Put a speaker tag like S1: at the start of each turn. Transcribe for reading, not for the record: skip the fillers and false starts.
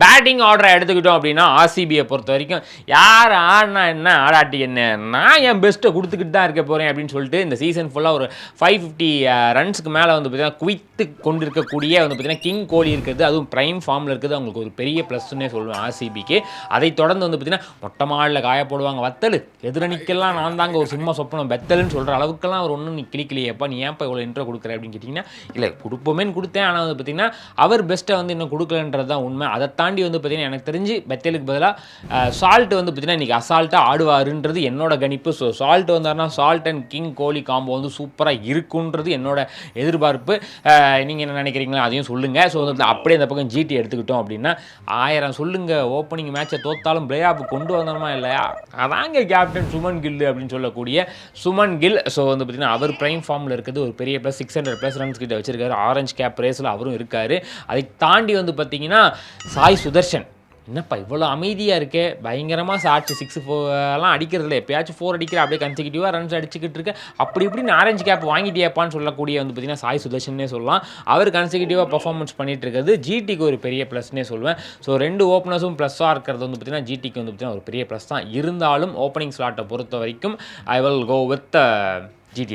S1: Batting ஆர்டரை எடுத்துக்கிட்டோம் அப்படின்னா ஆர்சிபியை பொறுத்த வரைக்கும் யார் ஆடினா என்ன ஆடாட்டி என்ன, நான் என் பெஸ்ட்டை கொடுத்துக்கிட்டு தான் இருக்க போகிறேன் அப்படின்னு சொல்லிட்டு இந்த சீசன் ஃபுல்லாக ஒரு 550 ரன்ஸுக்கு மேலே வந்து பார்த்தீங்கன்னா குவித்து கொண்டு இருக்கக்கூடிய வந்து பார்த்தீங்கன்னா கிங் கோலி இருக்கிறது, அதுவும் ப்ரைம் ஃபார்மில் இருக்குது, அவங்களுக்கு ஒரு பெரிய ப்ளஸ்ன்னே சொல்லுவேன் ஆர்சிபிக்கு. அதை தொடர்ந்து வந்து பார்த்தீங்கன்னா மொட்டை மாடில் காய போடுவாங்க வத்தல், எதிரணிக்கெல்லாம் நான் தாங்க ஒரு சிம்ம சொப்பனம் பெத்தல்னு சொல்கிற அளவுக்குலாம் அவர் ஒன்றும் நீ கிளிக்கலையப்பா, நீ ஏன்ப்பா இவ்வளோ இன்ட்ரோ கொடுக்குற அப்படின்னு கேட்டிங்கன்னா, இல்லை கொடுப்போமேன்னு கொடுத்தேன், ஆனால் வந்து பார்த்தீங்கன்னா அவர் பெஸ்ட்டை வந்து இன்னும் கொடுக்கலன்றது தான் உண்மை. அதை தாண்டி வந்து பார்த்தீங்கன்னா எனக்கு தெரிஞ்சு பெத்தலுக்கு பதிலாக சால்ட் வந்து பார்த்தீங்கன்னா இன்றைக்கி அசால்ட்டாக ஆடுவாருன்றது என்னோட கணிப்பு. ஸோ சால்ட் வந்தார்னா Salt and king Kohli combo வந்து சூப்பராக இருக்குன்றது என்னோட எதிர்பார்ப்பு. நீங்கள் என்ன நினைக்கிறீங்களோ அதையும் சொல்லுங்கள். ஸோ வந்து அப்படியே இந்த பக்கம் ஜிடி எடுத்துக்கிட்டோம் அப்படின்னா 1000 சொல்லுங்கள், ஓப்பனிங் மேட்சை தோத்தாலும் பிளே ஆஃப் கொண்டு வந்தோமா இல்லையா, அதாங்க கேப்டன் சுமன் கில் அப்படின்னு சொல்லக்கூடிய சுமன் கில். ஸோ வந்து பார்த்தீங்கன்னா அவர் ப்ரைம் ஃபார்மில் இருக்குது, ஒரு பெரிய ப்ளஸ் 600+ ரன்ஸ் கிட்ட வச்சிருக்காரு, ஆரஞ்ச் கேப் ரேஸில் அவரும் இருக்கார். அதை தாண்டி வந்து பார்த்தீங்கன்னா சாய் சுதர்ஷன், என்னப்பா இவ்வளோ அமைதியாக இருக்கே, பயங்கரமாக ஷார்ட்ஸ் 6-4 அடிக்கிறதுல எப்பயாச்சும் 4 அடிக்கிற, அப்படியே கன்சிக்யூட்டிவாக ரன்ஸ் அடிச்சுக்கிட்டு இருக்க, அப்படி இப்படின்னு ஆரஞ்சு கேப் வாங்கிட்டியாப்பான்னு சொல்லக்கூடிய வந்து பார்த்தீங்கன்னா சாய் சுதர்ஷன்னே சொல்லலாம். அவர் கன்சிக்யூட்டிவாக பர்ஃபார்மன்ஸ் பண்ணிட்டு இருக்கிறது ஜிடிக்கு ஒரு பெரிய ப்ளஸ்னே சொல்லுவேன். ஸோ 2 ஓப்பனர்ஸும் ப்ளஸ்ஸாக இருக்கிறது வந்து பார்த்தீங்கன்னா ஜிடிக்கு வந்து பார்த்தீங்கன்னா ஒரு பெரிய ப்ளஸ் தான். இருந்தாலும் ஓப்பனிங் ஸ்லாட்டை பொறுத்த வரைக்கும் I will go with GT தான்.